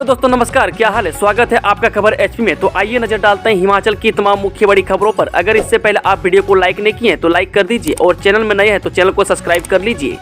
तो दोस्तों नमस्कार, क्या हाल है। स्वागत है आपका खबर एचपी में। तो आइए नजर डालते हैं हिमाचल की तमाम मुख्य बड़ी खबरों पर। अगर इससे पहले आप वीडियो को लाइक नहीं किए हैं तो लाइक कर दीजिए और चैनल में नए हैं तो चैनल को सब्सक्राइब कर लीजिए।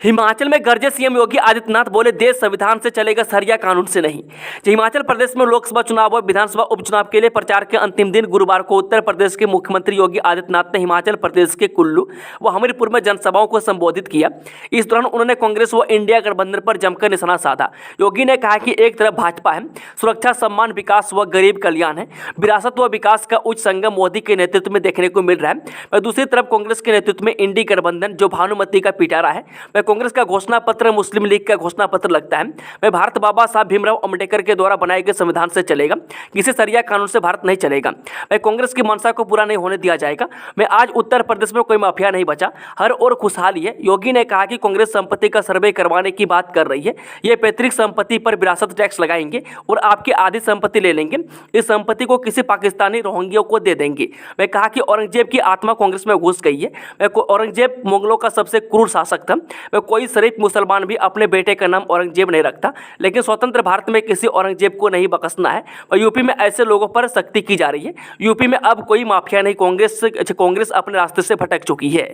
हिमाचल में गरजे सीएम योगी आदित्यनाथ, बोले देश संविधान से चलेगा, सरिया कानून से नहीं। हिमाचल प्रदेश में लोकसभा चुनाव और विधानसभा उपचुनाव के लिए प्रचार के अंतिम दिन गुरुवार को उत्तर प्रदेश के मुख्यमंत्री योगी आदित्यनाथ ने हिमाचल प्रदेश के कुल्लू व हमीरपुर में जनसभाओं को संबोधित किया। इस दौरान उन्होंने कांग्रेस व इंडिया गठबंधन पर जमकर निशाना साधा। योगी ने कहा कि एक तरफ भाजपा है, सुरक्षा, सम्मान, विकास व गरीब कल्याण है, विरासत व विकास का उच्च संगम मोदी के नेतृत्व में देखने को मिल रहा है। वह दूसरी तरफ कांग्रेस के नेतृत्व में इंडी गठबंधन जो भानुमति का पिटारा है, वह कांग्रेस का घोषणा पत्र मुस्लिम लीग का घोषणा पत्र लगता है। वह भारत बाबा साहब भीमराव अंबेडकर के द्वारा बनाए गए संविधान से चलेगा, किसी सरिया कानून से भारत नहीं चलेगा। वह कांग्रेस की मंशा को पूरा नहीं होने दिया जाएगा। मैं आज उत्तर प्रदेश में कोई माफिया नहीं बचा, हर ओर खुशहाली है। योगी ने कहा कि कांग्रेस संपत्ति का सर्वे करवाने की बात कर रही है। ये पैतृक संपत्ति पर विरासत टैक्स लगाएंगे और आपकी आधी संपत्ति ले लेंगे। इस संपत्ति को किसी पाकिस्तानी रोहिंग्यों को दे देंगे। वह कहा कि औरंगजेब की आत्मा कांग्रेस में घुस गई है। वह औरंगजेब मुगलों का सबसे क्रूर शासक था। वह कोई शरीफ मुसलमान भी अपने बेटे का नाम औरंगजेब नहीं रखता, लेकिन स्वतंत्र भारत में किसी औरंगजेब को नहीं बख्शना है। और यूपी में ऐसे लोगों पर सख्ती की जा रही है। यूपी में अब कोई माफिया नहीं, कांग्रेस अपने रास्ते से भटक चुकी है।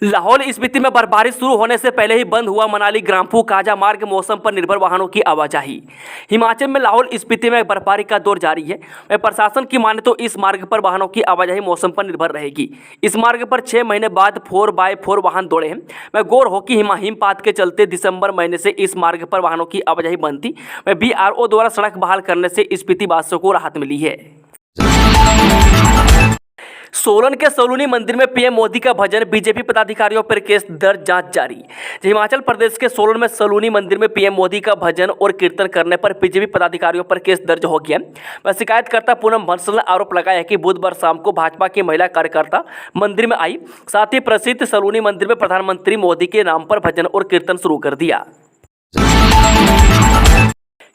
लाहौल स्पीति में बर्फबारी शुरू होने से पहले ही बंद हुआ मनाली ग्राम्फू काजा मार्ग, मौसम पर निर्भर वाहनों की आवाजाही। हिमाचल में लाहौल स्पीति में बर्फबारी का दौर जारी है। वह प्रशासन की माने तो इस मार्ग पर वाहनों की आवाजाही मौसम पर निर्भर रहेगी। इस मार्ग पर 6 महीने बाद 4x4 वाहन दौड़े हैं। वह गौर हो कि हिमपात के चलते दिसंबर महीने से इस मार्ग पर वाहनों की आवाजाही बंद थी। वह BRO द्वारा सड़क बहाल करने से स्पीति वासियों को राहत मिली है। सोलन के सलूनी मंदिर में पीएम मोदी का भजन, बीजेपी पदाधिकारियों पर केस दर्ज, जांच जारी। हिमाचल प्रदेश के सोलन में सलूनी मंदिर में पीएम मोदी का भजन और कीर्तन करने पर बीजेपी पदाधिकारियों पर केस दर्ज हो गया। वह शिकायतकर्ता पूनम बंसल ने आरोप लगाया कि बुधवार शाम को भाजपा की महिला कार्यकर्ता मंदिर में आई, साथ ही प्रसिद्ध सलूनी मंदिर में प्रधानमंत्री मोदी के नाम पर भजन और कीर्तन शुरू कर दिया।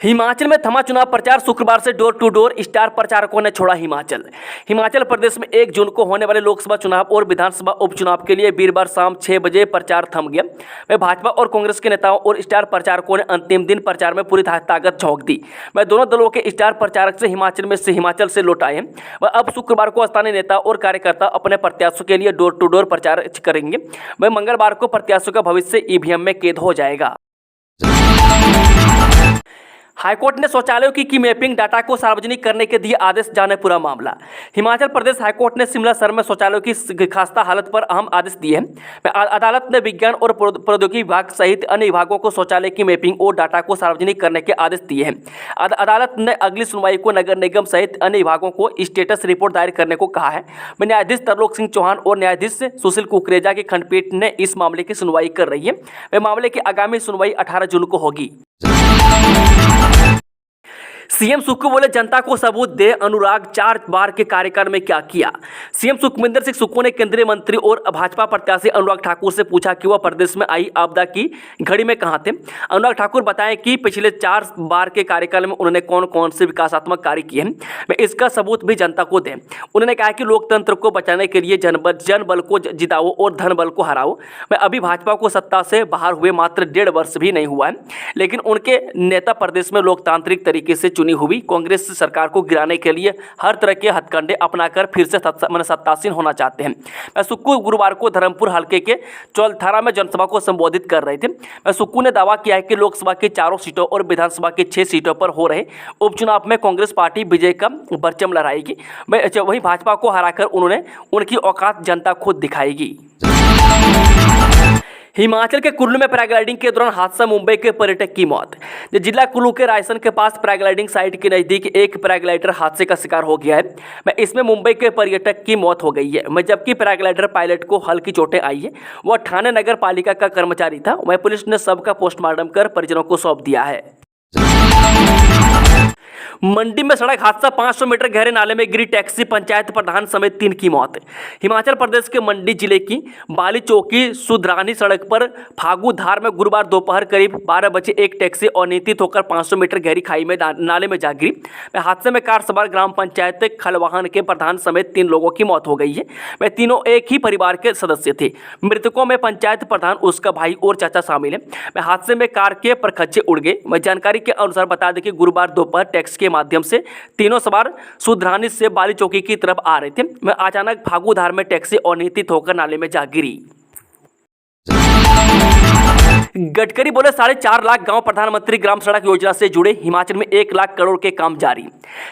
हिमाचल में थमा चुनाव प्रचार, शुक्रवार से डोर टू डोर, स्टार प्रचारकों ने छोड़ा हिमाचल प्रदेश में 1 जून को होने वाले लोकसभा चुनाव और विधानसभा उपचुनाव के लिए वीरवार शाम 6 बजे प्रचार थम गया। वह भाजपा और कांग्रेस के नेताओं और स्टार प्रचारकों ने अंतिम दिन प्रचार में पूरी ताकत झोंक दी। वह दोनों दलों के स्टार प्रचारक से हिमाचल से लौट आए हैं। वह अब शुक्रवार को स्थानीय नेता और कार्यकर्ता अपने प्रत्याशियों के लिए डोर टू डोर प्रचार करेंगे। वह मंगलवार को प्रत्याशियों का भविष्य EVM में कैद हो जाएगा। हाईकोर्ट ने शौचालयों की मैपिंग डाटा को सार्वजनिक करने के दिए आदेश, जाने पूरा मामला। हिमाचल प्रदेश हाईकोर्ट ने शिमला शहर में शौचालयों की खस्ता हालत पर अहम आदेश दिए हैं। अदालत ने विज्ञान और प्रौद्योगिकी विभाग सहित अन्य विभागों को शौचालय की मैपिंग और डाटा को सार्वजनिक करने के आदेश दिए हैं। अदालत ने अगली सुनवाई को नगर निगम सहित अन्य विभागों को स्टेटस रिपोर्ट दायर करने को कहा है। न्यायाधीश तरलोक सिंह चौहान और न्यायाधीश सुशील कुकरेजा की खंडपीठ ने इस मामले की सुनवाई कर रही है। वह मामले की आगामी सुनवाई 18 जून को होगी। सीएम सुक्खू बोले जनता को सबूत दे, अनुराग 4 बार के कार्यकाल में क्या किया। सीएम सुखविंदर सिंह सुक्खू ने केंद्रीय मंत्री और भाजपा प्रत्याशी अनुराग ठाकुर से पूछा कि वह प्रदेश में आई आपदा की घड़ी में कहां थे। अनुराग ठाकुर बताएं कि पिछले 4 बार के कार्यकाल में उन्होंने कौन कौन से विकासात्मक कार्य किए हैं, वे इसका सबूत भी जनता को दें। उन्होंने कहा कि लोकतंत्र को बचाने के लिए जन बल को जिताओ और धन बल को हराओ। वह अभी भाजपा को सत्ता से बाहर हुए मात्र 1.5 वर्ष भी नहीं हुआ है, लेकिन उनके नेता प्रदेश में लोकतांत्रिक तरीके से चुनी हुई कांग्रेस सरकार को गिराने के लिए हर तरह के हथकंडे अपनाकर फिर से सत्तासीन होना चाहते हैं। सुक्खू गुरुवार को धर्मपुर हल्के के चौलथारा में जनसभा को संबोधित कर रहे थे। सुक्खू ने दावा किया है कि लोकसभा की 4 सीटों और विधानसभा की 6 सीटों पर हो रहे उपचुनाव में कांग्रेस पार्टी विजय का परचम लहराएगी। वहीं भाजपा को हराकर उन्होंने उनकी औकात जनता खुद दिखाएगी। हिमाचल के कुल्लू में पैराग्लाइडिंग के दौरान हादसा, मुंबई के पर्यटक की मौत। जिला कुल्लू के रायसन के पास पैराग्लाइडिंग साइट के नजदीक एक पैराग्लाइडर हादसे का शिकार हो गया है। इसमें मुंबई के पर्यटक की मौत हो गई है। जबकि पैराग्लाइडर पायलट को हल्की चोटें आई है। वह ठाणे नगर पालिका का कर्मचारी था। वह पुलिस ने शव का पोस्टमार्टम कर परिजनों को सौंप दिया है। मंडी में सड़क हादसा, 500 मीटर गहरे नाले में गिरी टैक्सी, पंचायत प्रधान समेत 3 की मौत। हिमाचल प्रदेश के मंडी जिले की बाली चौकी सुधरानी सड़क पर फागू धार में गुरुवार दोपहर करीब 12 बजे एक टैक्सी अनियंत्रित होकर 500 मीटर गहरी खाई में नाले में जा गिरी। हादसे में कार सवार ग्राम पंचायत खलवाहन के प्रधान समेत 3 लोगों की मौत हो गई है। वे तीनों एक ही परिवार के सदस्य थे। मृतकों में पंचायत प्रधान, उसका भाई और चाचा शामिल है। हादसे में कार के परखच्चे उड़ गए। जानकारी के अनुसार बता दें कि गुरुवार दोपहर टैक्सी के माध्यम से तीनों सवार सुधरानी से बाली चौकी की तरफ आ रहे थे। मैं अचानक फागूधार में टैक्सी अनियंत्रित होकर नाले में जा गिरी। गडकरी बोले 4.5 लाख गांव प्रधानमंत्री ग्राम सड़क योजना से जुड़े, हिमाचल में 1 लाख करोड़ के काम जारी।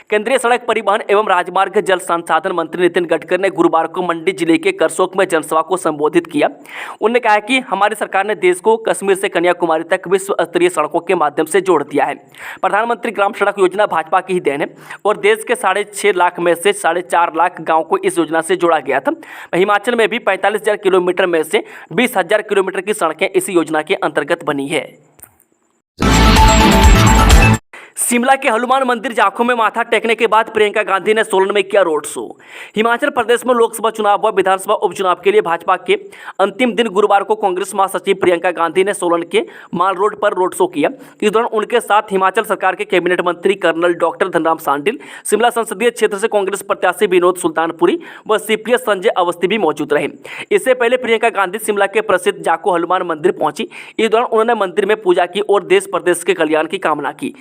केंद्रीय सड़क परिवहन एवं राजमार्ग जल संसाधन मंत्री नितिन गडकरी ने गुरुवार को मंडी जिले के करसोक में जनसभा को संबोधित किया। उन्होंने कहा कि हमारी सरकार ने देश को कश्मीर से कन्याकुमारी तक विश्व स्तरीय सड़कों के माध्यम से जोड़ दिया है। प्रधानमंत्री ग्राम सड़क योजना भाजपा की ही देन है और देश के 6.5 लाख में से 4.5 लाख गाँव को इस योजना से जोड़ा गया था। हिमाचल में भी 45,000 किलोमीटर में से 20,000 किलोमीटर की सड़कें इसी योजना के अंतर्गत बनी है। शिमला के हनुमान मंदिर जाखू में माथा टेकने के बाद प्रियंका गांधी ने सोलन में किया रोड शो। हिमाचल प्रदेश में लोकसभा चुनाव व विधानसभा उपचुनाव के लिए भाजपा के अंतिम दिन गुरुवार को कांग्रेस महासचिव प्रियंका गांधी ने सोलन के माल रोड पर रोड शो किया। इस दौरान उनके साथ हिमाचल सरकार के कैबिनेट मंत्री कर्नल डॉक्टर धनराम शांडिल, शिमला संसदीय क्षेत्र से कांग्रेस प्रत्याशी विनोद सुल्तानपुरी व सीपीएस संजय अवस्थी भी मौजूद रहे। इससे पहले प्रियंका गांधी शिमला के प्रसिद्ध जाखू हनुमान मंदिर पहुंची। इस दौरान उन्होंने मंदिर में पूजा की और देश प्रदेश के कल्याण की कामना की।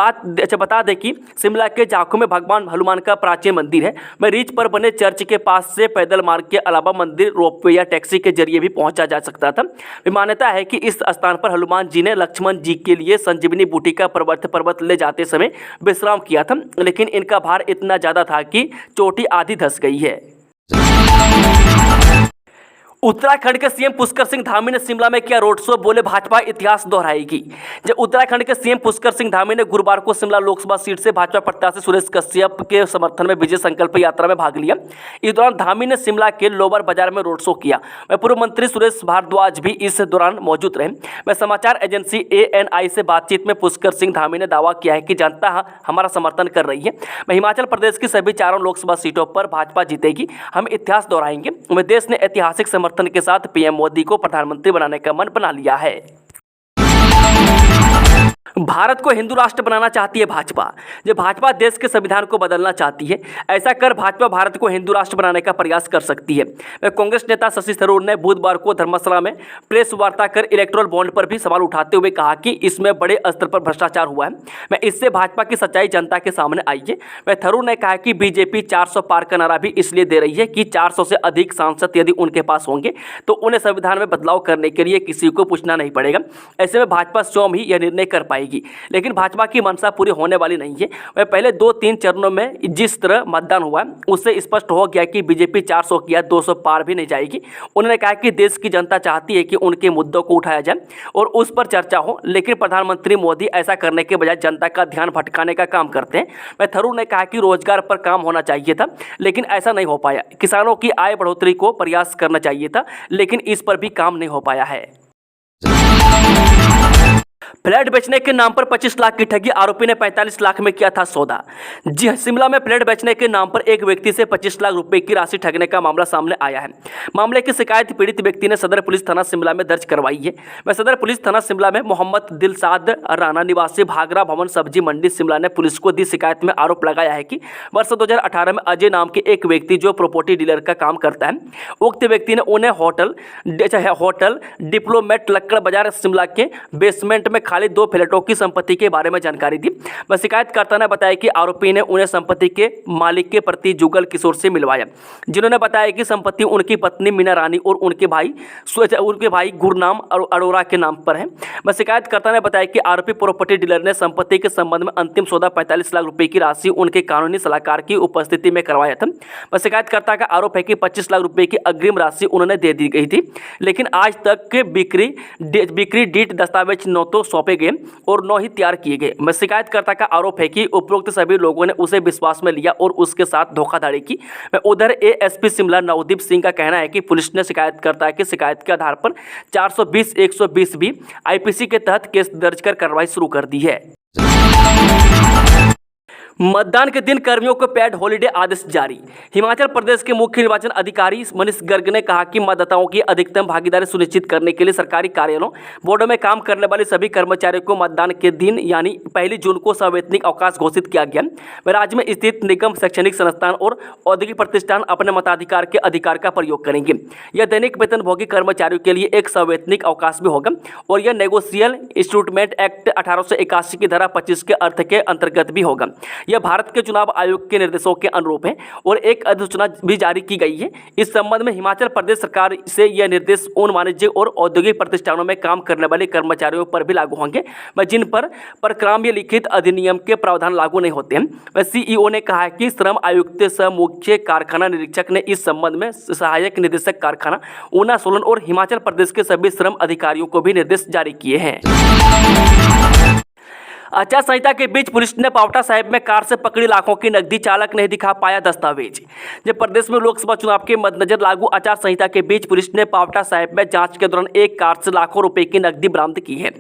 बता दें कि शिमला के जाखू में भगवान हनुमान का प्राचीन मंदिर है। मैं रिच पर बने चर्च के पास से पैदल मार्ग के अलावा मंदिर रोपवे या टैक्सी के जरिए भी पहुंचा जा सकता था। मान्यता है कि इस स्थान पर हनुमान जी ने लक्ष्मण जी के लिए संजीवनी बूटी का पर्वत ले जाते समय विश्राम किया था, लेकिन इनका भार इतना ज्यादा था कि चोटी आधी धंस गई है। उत्तराखंड के सीएम पुष्कर सिंह धामी ने शिमला में किया रोड शो, बोले भाजपा इतिहास दोहराएगी। जब उत्तराखंड के सीएम पुष्कर सिंह धामी ने गुरुवार को शिमला लोकसभा सीट से भाजपा प्रत्याशी सुरेश कश्यप के समर्थन में विजय संकल्प यात्रा में भाग लिया। इस दौरान धामी ने शिमला के लोअर बाजार में रोड शो किया। वह पूर्व मंत्री सुरेश भारद्वाज भी इस दौरान मौजूद रहे। वह समाचार एजेंसी ANI से बातचीत में पुष्कर सिंह धामी ने दावा किया है कि जनता हमारा समर्थन कर रही है। वह हिमाचल प्रदेश की सभी 4 लोकसभा सीटों पर भाजपा जीतेगी। हम इतिहास दोहराएंगे। वह देश ने ऐतिहासिक समर्थन के साथ पीएम मोदी को प्रधानमंत्री बनाने का मन बना लिया है। भारत को हिंदू राष्ट्र बनाना चाहती है भाजपा। जब भाजपा देश के संविधान को बदलना चाहती है, ऐसा कर भाजपा भारत को हिंदू राष्ट्र बनाने का प्रयास कर सकती है। वह कांग्रेस नेता शशि थरूर ने बुधवार को धर्मशाला में प्रेस वार्ता कर इलेक्टोरल बॉन्ड पर भी सवाल उठाते हुए कहा कि इसमें बड़े स्तर पर भ्रष्टाचार हुआ है। मैं इससे भाजपा की सच्चाई जनता के सामने आई है। वह थरूर ने कहा कि बीजेपी 400 पार का नारा भी इसलिए दे रही है कि 400 से अधिक सांसद यदि उनके पास होंगे तो उन्हें संविधान में बदलाव करने के लिए किसी को पूछना नहीं पड़ेगा। ऐसे में भाजपा स्वयं ही यह निर्णय कर पाएगी। लेकिन भाजपा की मंशा पूरी होने वाली नहीं है। वह पहले 2-3 चरणों में जिस तरह मतदान हुआ उससे स्पष्ट हो गया कि बीजेपी 400 किया 200 पार भी नहीं जाएगी। उन्होंने कहा कि देश की जनता चाहती है कि उनके मुद्दों को उठाया जाए और उस पर चर्चा हो, लेकिन प्रधानमंत्री मोदी ऐसा करने के बजाय जनता का ध्यान भटकाने का काम करते हैं। वह थरूर ने कहा कि रोजगार पर काम होना चाहिए था, लेकिन ऐसा नहीं हो पाया। किसानों की आय बढ़ोतरी को प्रयास करना चाहिए था, लेकिन इस पर भी काम नहीं हो पाया है। फ्लैट बेचने के नाम पर 25 लाख की ठगी, आरोपी ने 45 लाख में किया था सौदा। जी हां, शिमला में फ्लैट बेचने के नाम पर एक व्यक्ति से 25 लाख रुपए की राशि ठगने का मामला सामने आया है। मामले की शिकायत पीड़ित व्यक्ति ने सदर पुलिस थाना शिमला में दर्ज करवाई है। वह सदर पुलिस थाना शिमला में मोहम्मद दिलशाद राणा निवासी भागरा भवन सब्जी मंडी शिमला ने पुलिस को दी शिकायत में आरोप लगाया है कि वर्ष 2018 में अजय नाम के एक व्यक्ति जो प्रॉपर्टी डीलर का काम करता है, उक्त व्यक्ति ने उन्हें होटल डिप्लोमेट लक्कड़ बाजार शिमला के बेसमेंट में खाली 2 फ्लैटों की संपत्ति के बारे में जानकारी दी। वह शिकायतकर्ता ने बताया कि आरोपी ने उन्हें संपत्ति के मालिक के प्रति जुगल किशोर से मिलवाया, जिन्होंने बताया कि संपत्ति उनकी पत्नी मीना रानी और उनके भाई गुरनाम अरोरा के नाम पर है। वह शिकायतकर्ता ने बताया कि आरोपी प्रॉपर्टी डीलर ने संपत्ति के संबंध में अंतिम सौदा 45 लाख रुपए की राशि उनके कानूनी सलाहकार की उपस्थिति में करवाया था। वह शिकायतकर्ता का आरोप है कि 25 लाख रुपए की अग्रिम राशि उन्होंने दे दी गई थी, लेकिन आज तक बिक्री डीड दस्तावेज न तो सौंपे गए और न ही तैयार किए गए। मैं शिकायतकर्ता का आरोप है कि उपरोक्त सभी लोगों ने उसे विश्वास में लिया और उसके साथ धोखाधड़ी की। उधर ASP शिमला नवदीप सिंह का कहना है कि पुलिस ने शिकायतकर्ता की शिकायत के आधार पर 420-120 भी IPC के तहत केस दर्ज कर कार्रवाई शुरू कर दी है। मतदान के दिन कर्मियों को पेड हॉलिडे आदेश जारी। हिमाचल प्रदेश के मुख्य निर्वाचन अधिकारी मनीष गर्ग ने कहा कि मतदाताओं की अधिकतम भागीदारी सुनिश्चित करने के लिए सरकारी कार्यालयों, बोर्डों में काम करने वाले सभी कर्मचारियों को मतदान के दिन यानी 1 जून को सवैतनिक अवकाश घोषित किया गया। वे राज्य में स्थित निगम, शैक्षणिक संस्थान और औद्योगिक प्रतिष्ठान अपने मताधिकार के अधिकार का प्रयोग करेंगे। यह दैनिक वेतनभोगी कर्मचारियों के लिए एक सवैतनिक अवकाश भी होगा और यह नेगोशियल इंस्ट्रूमेंट एक्ट 1881 की धारा 25 के अर्थ के अंतर्गत भी होगा। यह भारत के चुनाव आयोग के निर्देशों के अनुरूप है और एक अधिसूचना भी जारी की गई है। इस संबंध में हिमाचल प्रदेश सरकार से यह निर्देश उन वाणिज्यिक और औद्योगिक प्रतिष्ठानों में काम करने वाले कर्मचारियों पर भी लागू होंगे जिन पर प्रक्राम्य लिखित अधिनियम के प्रावधान लागू नहीं होते हैं। सीईओ ने कहा कि श्रम आयुक्त सह मुख्य कारखाना निरीक्षक ने इस संबंध में सहायक निदेशक कारखाना ऊना, सोलन और हिमाचल प्रदेश के सभी श्रम अधिकारियों को भी निर्देश जारी किए हैं। आचार संहिता के बीच पुलिस ने पावटा साहिब में कार से पकड़ी लाखों की नकदी, चालक नहीं दिखा पाया दस्तावेज। जब प्रदेश में लोकसभा चुनाव के मद्देनजर लागू आचार संहिता के बीच पुलिस ने पावटा साहिब में जांच के दौरान एक कार से लाखों रुपए की नकदी बरामद की है।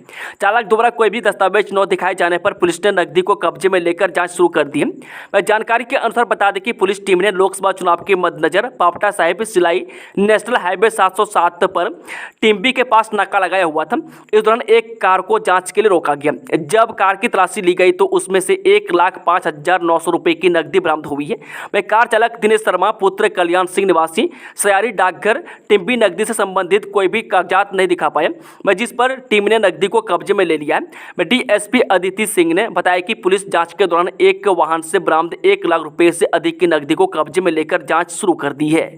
चालक द्वारा कोई भी दस्तावेज न दिखाए जाने पर पुलिस ने नकदी को कब्जे में लेकर जाँच शुरू कर दी है। जानकारी के अनुसार बता दें कि पुलिस टीम ने लोकसभा चुनाव के मद्देनजर पावटा साहिब सिलाई नेशनल हाईवे 707 पर टिम्बी के पास नाका लगाया हुआ था। इस दौरान एक कार को जाँच के लिए रोका गया। जब कार की तलाशी ली गई तो उसमें से 1,05,900 रुपए की नकदी बरामद हुई है। वह कार चालक दिनेश शर्मा पुत्र कल्याण सिंह निवासी सयारी डाकघर टिम्बी नकदी से संबंधित कोई भी कागजात नहीं दिखा पाया, जिस पर टीम ने नकदी को कब्जे में ले लिया है। डीएसपी अदिति सिंह ने बताया कि पुलिस जांच के दौरान एक वाहन से बरामद 1 लाख रुपए से अधिक की नकदी को कब्जे में लेकर जांच शुरू कर दी है।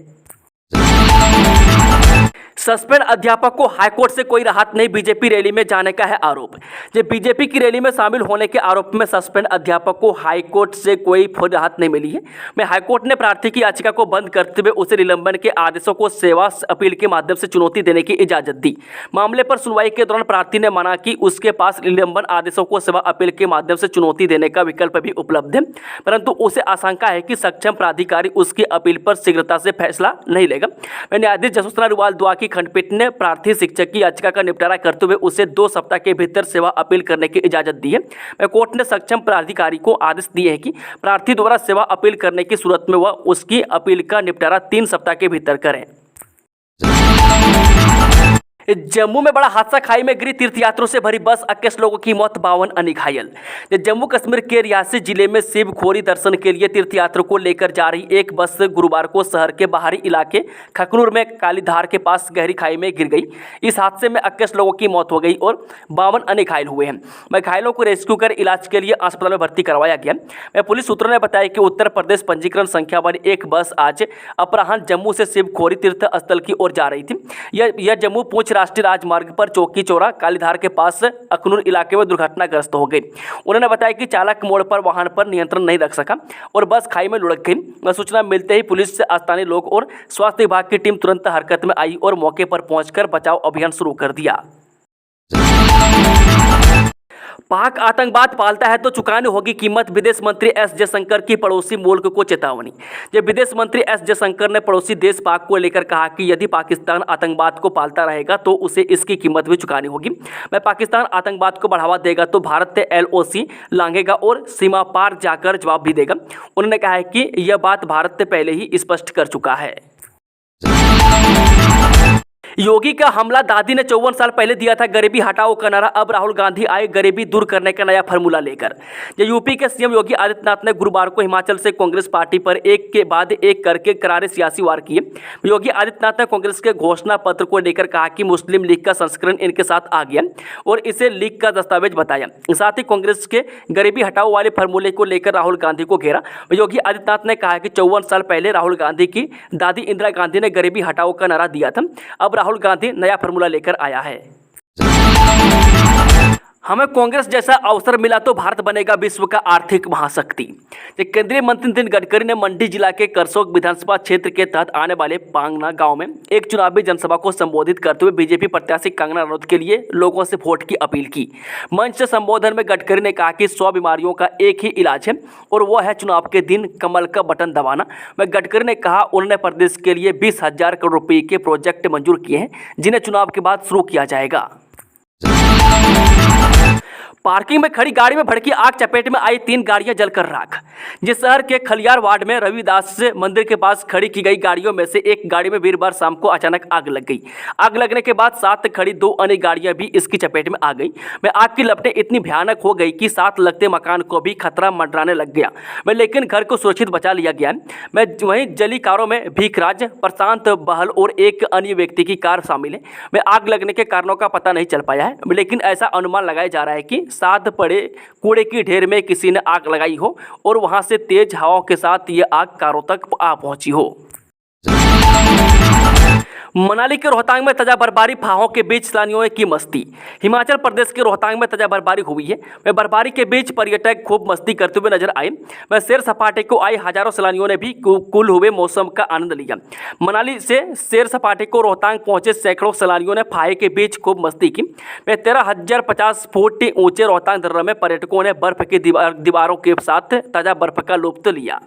सस्पेंड अध्यापक को हाईकोर्ट से कोई राहत नहीं, बीजेपी रैली में जाने का है आरोप। जब बीजेपी की रैली में शामिल होने के आरोप में सस्पेंड अध्यापक को हाईकोर्ट से कोई राहत नहीं मिली है। मैं हाईकोर्ट ने प्रार्थी की याचिका को बंद करते हुए उसे निलंबन के आदेशों को सेवा अपील के माध्यम से चुनौती देने की इजाजत दी। मामले पर सुनवाई के दौरान प्रार्थी ने माना कि उसके पास निलंबन आदेशों को सेवा अपील के माध्यम से चुनौती देने का विकल्प भी उपलब्ध है, परंतु उसे आशंका है कि सक्षम प्राधिकारी उसकी अपील पर शीघ्रता से फैसला नहीं लेगा। न्यायाधीश जसवंत रुवाल दुआ की खंडपीठ ने प्रार्थी शिक्षक की याचिका का निपटारा करते हुए उसे 2 सप्ताह के भीतर सेवा अपील करने की इजाजत दी है। कोर्ट ने सक्षम प्राधिकारी को आदेश दिए हैं कि प्रार्थी द्वारा सेवा अपील करने की सूरत में वह उसकी अपील का निपटारा 3 सप्ताह के भीतर करें। जम्मू में बड़ा हादसा, खाई में गिरी तीर्थयात्रियों से भरी बस, 21 लोगों की मौत, 52 अन्य घायल। जम्मू कश्मीर के रियासी जिले में शिव खोरी दर्शन के लिए तीर्थयात्रियों को लेकर जा रही एक बस गुरुवार को शहर के बाहरी इलाके खकनूर में कालीधार के पास गहरी खाई में गिर गई। इस हादसे में 21 लोगों की मौत हो गई और 52 अन्य घायल हुए हैं। घायलों को रेस्क्यू कर इलाज के लिए अस्पताल में भर्ती करवाया गया। पुलिस सूत्रों ने बताया कि उत्तर प्रदेश पंजीकरण संख्या वाली एक बस आज अपराह्न जम्मू से शिव खोरी तीर्थ स्थल की ओर जा रही थी। यह जम्मू पूंछ राष्ट्रीय राजमार्ग पर चौकी चौरा कालीधार के पास अखनूर इलाके में दुर्घटनाग्रस्त हो गई। उन्होंने बताया कि चालक मोड़ पर वाहन पर नियंत्रण नहीं रख सका और बस खाई में लुढ़क गई। सूचना मिलते ही पुलिस से स्थानीय लोग और स्वास्थ्य विभाग की टीम तुरंत हरकत में आई और मौके पर पहुंचकर बचाव अभियान शुरू कर दिया। पाक आतंकवाद पालता है तो चुकानी होगी कीमत, विदेश मंत्री एस जयशंकर की पड़ोसी मुल्क को चेतावनी। जब विदेश मंत्री एस जयशंकर ने पड़ोसी देश पाक को लेकर कहा कि यदि पाकिस्तान आतंकवाद को पालता रहेगा तो उसे इसकी कीमत भी चुकानी होगी। पाकिस्तान आतंकवाद को बढ़ावा देगा तो भारत LOC लांघेगा और सीमा पार जाकर जवाब भी देगा। उन्होंने कहा है कि यह बात भारत पहले ही स्पष्ट कर चुका है। योगी का हमला, दादी ने 54 साल पहले दिया था गरीबी हटाओ का नारा, अब राहुल गांधी आए गरीबी दूर करने का नया फार्मूला लेकर। यूपी के सीएम योगी आदित्यनाथ ने गुरुवार को हिमाचल से कांग्रेस पार्टी पर एक के बाद एक करके करारे सियासी वार किए। योगी आदित्यनाथ ने कांग्रेस के घोषणा पत्र को लेकर कहा कि मुस्लिम लीग का संस्करण इनके साथ आ गया और इसे लीग का दस्तावेज बताया। साथ ही कांग्रेस के गरीबी हटाओ वाले फार्मूले को लेकर राहुल गांधी को घेरा। योगी आदित्यनाथ ने कहा कि 54 साल पहले राहुल गांधी की दादी इंदिरा गांधी ने गरीबी हटाओ का नारा दिया था, अब राहुल गांधी नया फार्मूला लेकर आया है। हमें कांग्रेस जैसा अवसर मिला तो भारत बनेगा विश्व का आर्थिक महाशक्ति। केंद्रीय मंत्री नितिन गडकरी ने मंडी जिला के करसोग विधानसभा क्षेत्र के तहत आने वाले पांगना गांव में एक चुनावी जनसभा को संबोधित करते हुए बीजेपी प्रत्याशी कंगना रनौत के लिए लोगों से वोट की अपील की। मंच से संबोधन में गडकरी ने कहा कि 100 बीमारियों का एक ही इलाज है और वह है चुनाव के दिन कमल का बटन दबाना। गडकरी ने कहा उन्होंने प्रदेश के लिए 20,000 करोड़ रुपये के प्रोजेक्ट मंजूर किए हैं जिन्हें चुनाव के बाद शुरू किया जाएगा। पार्किंग में खड़ी गाड़ी में भड़की आग, चपेट में आई 3 गाड़ियां जलकर राख। जिस शहर के खलियार वार्ड में रविदास मंदिर के पास खड़ी की गई गाड़ियों में से एक गाड़ी में वीरवार शाम को अचानक आग लग गई। आग लगने के बाद साथ खड़ी 2 अन्य गाड़ियां भी इसकी चपेट में आ गई। में आग की लपटें इतनी भयानक हो गई कि साथ लगते मकान को भी खतरा मंडराने लग गया। लेकिन घर को सुरक्षित बचा लिया गया। मैं वहीं जली कारों में भीखराज, प्रशांत बहल और एक अन्य व्यक्ति की कार शामिल है। में आग लगने के कारणों का पता नहीं चल पाया है, लेकिन ऐसा अनुमान लगाया जा रहा है कि साथ पड़े कूड़े की ढेर में किसी ने आग लगाई हो और वहां से तेज हवाओं के साथ ये आग कारों तक आ पहुंची हो। मनाली के रोहतांग में ताजा बर्फबारी, फाहों के बीच सैलानियों की मस्ती। हिमाचल प्रदेश के रोहतांग में ताजा बर्फबारी हुई है। वह बर्फबारी के बीच पर्यटक खूब मस्ती करते हुए नजर आए। वह सैर सपाटे को आए हजारों सैलानियों ने भी कूल हुए मौसम का आनंद लिया। मनाली से सैर सपाटे को रोहतांग पहुंचे सैकड़ों सैलानियों ने फाहे के बीच खूब मस्ती की। वह 13,050 फुट ऊंचे रोहतांग दर्रा में पर्यटकों ने बर्फ की दीवारों के साथ ताजा बर्फ का लुत्फ लिया।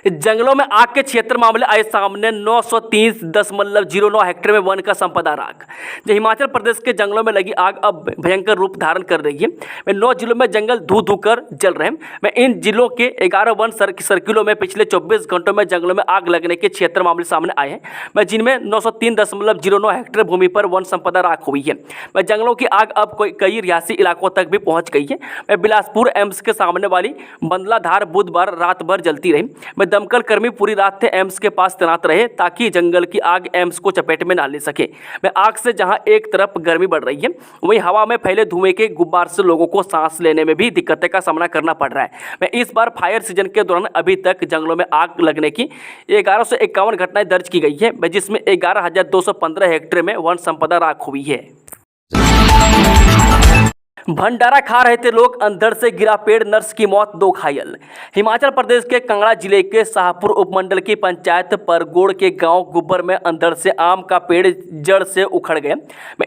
जंगलों में आग के 76 मामले आए सामने। 930.09 हेक्टेयर में वन का संपदा राख। जो हिमाचल प्रदेश के जंगलों में लगी आग अब भयंकर रूप धारण कर रही है। 9 जिलों में जंगल धू धू कर जल रहे हैं। इन जिलों के 11 वन सर्किलों में पिछले 24 घंटों में जंगलों में आग लगने के 76 मामले सामने आए हैं, जिनमें 903.09 हेक्टेयर भूमि पर वन संपदा राख हुई है। जंगलों की आग अब कई रिहायशी इलाकों तक भी पहुंच गई है। बिलासपुर एम्स के सामने वाली बंदलाधार बुधवार रात भर जलती रही। दमकल कर्मी पूरी रात एम्स के पास तैनात रहे ताकि जंगल की आग एम्स को चपेट में ना ले सके। आग से जहां एक तरफ गर्मी बढ़ रही है, वहीं हवा में फैले धुएं के गुब्बार से लोगों को सांस लेने में भी दिक्कतें का सामना करना पड़ रहा है। इस बार फायर सीजन के दौरान अभी तक जंगलों में आग लगने की 1151 घटनाएं दर्ज की गई है, जिसमें 11,215 हेक्टेयर में वन संपदा राख हुई है। भंडारा खा रहे थे लोग, अंधड़ से गिरा पेड़, नर्स की मौत, 2 घायल। हिमाचल प्रदेश के कांगड़ा जिले के शाहपुर उपमंडल की पंचायत परगोड़ के गांव गुब्बर में अंधड़ से आम का पेड़ जड़ से उखड़ गए।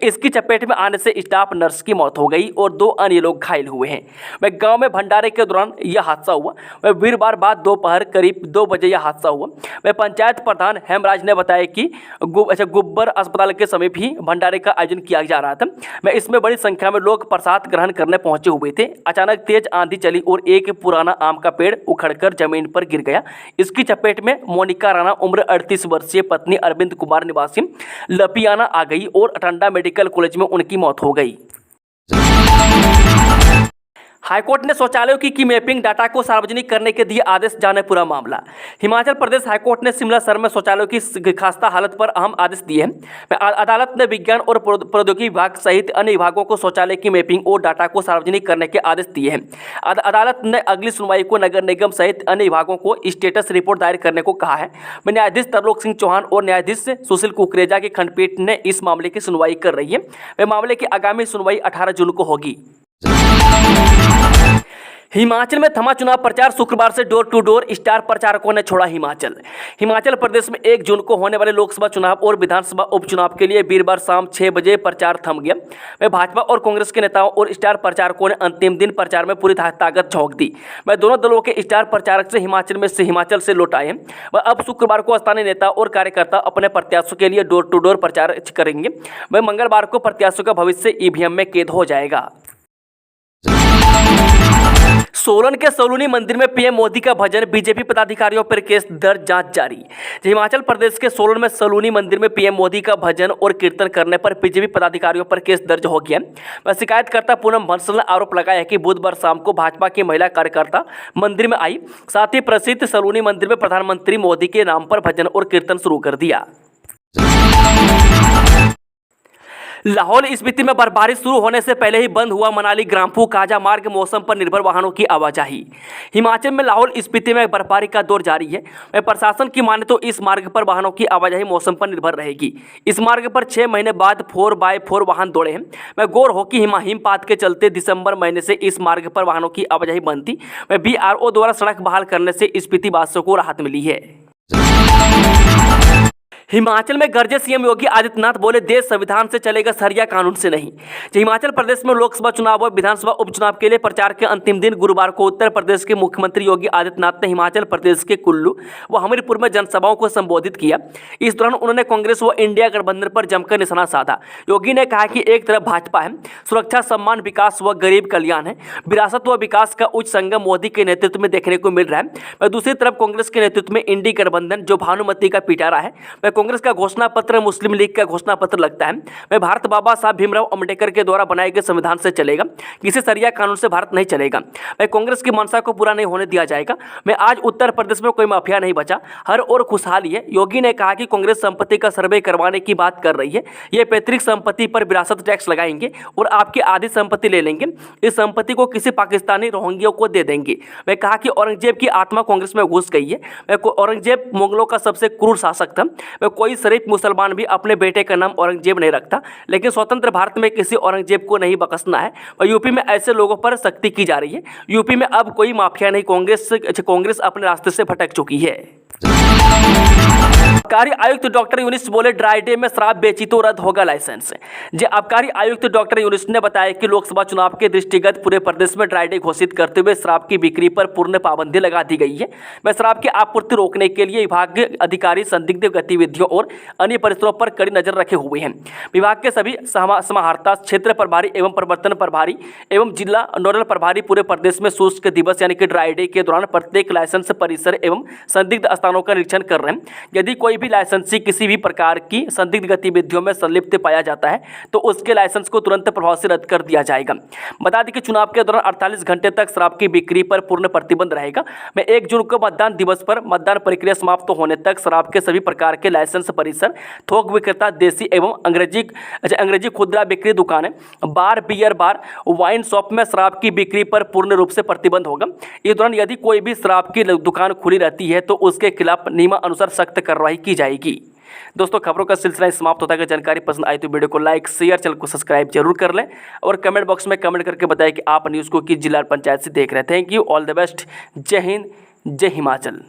इसकी चपेट में आने से स्टाफ नर्स की मौत हो गई और 2 अन्य लोग घायल हुए हैं। गांव में भंडारे के दौरान यह हादसा हुआ। वीरवार बाद दोपहर करीब 2 बजे यह हादसा हुआ। पंचायत प्रधान हेमराज ने बताया कि गुब्बर अस्पताल के समीप ही भंडारे का आयोजन किया जा रहा था। इसमें बड़ी संख्या में लोग प्रसाद ग्रहण करने पहुंचे हुए थे। अचानक तेज आंधी चली और एक पुराना आम का पेड़ उखड़कर जमीन पर गिर गया। इसकी चपेट में मोनिका राणा उम्र 38 वर्षीय पत्नी अरविंद कुमार निवासी लपियाना आ गई और अटंडा मेडिकल कॉलेज में उनकी मौत हो गई। हाईकोर्ट ने शौचालयों की मैपिंग डाटा को सार्वजनिक करने के दिए आदेश, जाने पूरा मामला। हिमाचल प्रदेश हाईकोर्ट ने शिमला शहर में शौचालयों की खस्ता हालत पर अहम आदेश दिए हैं। अदालत ने विज्ञान और प्रौद्योगिकी विभाग सहित अन्य विभागों को शौचालय की मैपिंग और डाटा को सार्वजनिक करने के आदेश दिए हैं। अदालत ने अगली सुनवाई को नगर निगम सहित अन्य विभागों को स्टेटस रिपोर्ट दायर करने को कहा है। न्यायाधीश तरलोक सिंह चौहान और न्यायाधीश सुशील कुकरेजा की खंडपीठ ने इस मामले की सुनवाई कर रही है। मामले की आगामी सुनवाई 18 जून को होगी। हिमाचल में थमा चुनाव प्रचार, शुक्रवार से डोर टू डोर स्टार प्रचारकों ने छोड़ा हिमाचल प्रदेश में 1 जून को होने वाले लोकसभा चुनाव और विधानसभा उपचुनाव के लिए वीरवार शाम 6 बजे प्रचार थम गया। भाजपा और कांग्रेस के नेताओं और स्टार प्रचारकों ने अंतिम दिन प्रचार में पूरी ताकत झोंक दी। दोनों दलों के स्टार प्रचारक से हिमाचल से लौट आए हैं। अब शुक्रवार को स्थानीय नेता और कार्यकर्ता अपने प्रत्याशियों के लिए डोर टू डोर प्रचार करेंगे। मंगलवार को प्रत्याशियों का भविष्य ईवीएम में कैद हो जाएगा। सोलन के सलूनी मंदिर में पीएम मोदी का भजन, बीजेपी पदाधिकारियों पर केस दर्ज, जांच जारी। हिमाचल प्रदेश के सोलन में सलूनी मंदिर में पीएम मोदी का भजन और कीर्तन करने पर बीजेपी पदाधिकारियों पर केस दर्ज हो गया। शिकायतकर्ता पूनम बंसल ने आरोप लगाया कि बुधवार शाम को भाजपा की महिला कार्यकर्ता मंदिर में आई, साथ ही प्रसिद्ध सलूनी मंदिर में प्रधानमंत्री मोदी के नाम पर भजन और कीर्तन शुरू कर दिया। लाहौल स्पीति में बर्फबारी शुरू होने से पहले ही बंद हुआ मनाली ग्राम्फू काजा मार्ग, मौसम पर निर्भर वाहनों की आवाजाही। हिमाचल में लाहौल स्पीति में बर्फबारी का दौर जारी है। प्रशासन की माने तो इस मार्ग पर वाहनों की आवाजाही मौसम पर निर्भर रहेगी। इस मार्ग पर 6 महीने बाद 4x4 वाहन दौड़े हैं। गौर हो कि हिमपात के चलते दिसंबर महीने से इस मार्ग पर वाहनों की आवाजाही बंद थी। BRO द्वारा सड़क बहाल करने से स्पीति वासियों को राहत मिली है। हिमाचल में गरजे सीएम योगी आदित्यनाथ, बोले देश संविधान से चलेगा, सरिया कानून से नहीं। हिमाचल प्रदेश में लोकसभा चुनाव और विधानसभा उपचुनाव के लिए प्रचार के अंतिम दिन गुरुवार को उत्तर प्रदेश के मुख्यमंत्री योगी आदित्यनाथ ने हिमाचल प्रदेश के कुल्लू व हमीरपुर में जनसभाओं को संबोधित किया। इस दौरान उन्होंने कांग्रेस व इंडिया गठबंधन पर जमकर निशाना साधा। योगी ने कहा कि एक तरफ भाजपा है, सुरक्षा, सम्मान, विकास व गरीब कल्याण है, विरासत व विकास का उच्च संगम मोदी के नेतृत्व में देखने को मिल रहा है। वह दूसरी तरफ कांग्रेस के नेतृत्व में इंडी गठबंधन जो भानुमति का पिटारा है, वह कांग्रेस का घोषणा पत्र मुस्लिम लीग का घोषणा पत्र लगता है। वह भारत बाबा साहब भीमराव अंबेडकर के द्वारा बनाए गए संविधान से चलेगा, किसी सरिया कानून से भारत नहीं चलेगा। वह कांग्रेस की मंशा को पूरा नहीं होने दिया जाएगा। मैं आज उत्तर प्रदेश में कोई माफिया नहीं बचा, हर ओर खुशहाली है। योगी ने कहा कि कांग्रेस संपत्ति का सर्वे करवाने की बात कर रही है। ये पैतृक संपत्ति पर विरासत टैक्स लगाएंगे और आपकी आधी संपत्ति ले लेंगे। इस संपत्ति को किसी पाकिस्तानी रोहिंग्यों को दे देंगे। वह कहा कि औरंगजेब की आत्मा कांग्रेस में घुस गई है। वह औरंगजेब मुगलों का सबसे क्रूर शासक था। वह कोई शरीफ मुसलमान भी अपने बेटे का नाम औरंगजेब नहीं रखता, लेकिन स्वतंत्र भारत में किसी औरंगजेब को नहीं बख्शना है। और यूपी में ऐसे लोगों पर सख्ती की जा रही है। यूपी में अब कोई माफिया नहीं, कांग्रेस अपने रास्ते से भटक चुकी है। आबकारी आयुक्त डॉक्टर यूनिस बोले ड्राई डे में शराब बेची तो रद्द होगा लाइसेंस। आबकारी आयुक्त डॉक्टर यूनिस ने बताया कि लोकसभा चुनाव के दृष्टिगत पूरे प्रदेश में ड्राई डे घोषित करते हुए शराब की बिक्री पर पूर्ण पाबंदी लगा दी गई है। वह शराब की आपूर्ति रोकने के लिए विभाग के अधिकारी संदिग्ध गतिविधियों और अन्य परिसरों पर कड़ी नजर रखे हुए हैं। विभाग के सभी समाहर्ता, क्षेत्र प्रभारी एवं प्रवर्तन प्रभारी एवं जिला नोडल प्रभारी पूरे प्रदेश में शुष्क दिवस यानी कि ड्राई डे के दौरान प्रत्येक लाइसेंस परिसर एवं संदिग्ध स्थानों का निरीक्षण कर रहे हैं। यदि कोई भी लाइसेंसी किसी भी प्रकार की संदिग्ध गतिविधियों में संलिप्त पाया जाता है तो उसके लाइसेंस को तुरंत प्रभाव से रद्द कर दिया जाएगा। बता दें कि चुनाव के दौरान 48 घंटे तक शराब की बिक्री पर पूर्ण प्रतिबंध रहेगा। मैं 1 जून को मतदान दिवस पर मतदान प्रक्रिया समाप्त होने तक शराब के सभी प्रकार के लाइसेंस परिसर, थोक विक्रेता, देसी एवं अंग्रेजी खुदरा बिक्री दुकानें, बार, बियर बार, वाइन शॉप में शराब की बिक्री पर पूर्ण रूप से प्रतिबंध होगा। इस दौरान यदि कोई भी शराब की दुकान खुली रहती है तो उसके खिलाफ नियमानुसार सख्त कार्रवाई की जाएगी। दोस्तों, खबरों का सिलसिला समाप्त होता है। अगर जानकारी पसंद आई तो वीडियो को लाइक, शेयर, चैनल को सब्सक्राइब जरूर कर लें और कमेंट बॉक्स में कमेंट करके बताएं कि आप न्यूज़ को किस जिला पंचायत से देख रहे हैं। Thank you, all the best. जय हिंद, जय हिमाचल।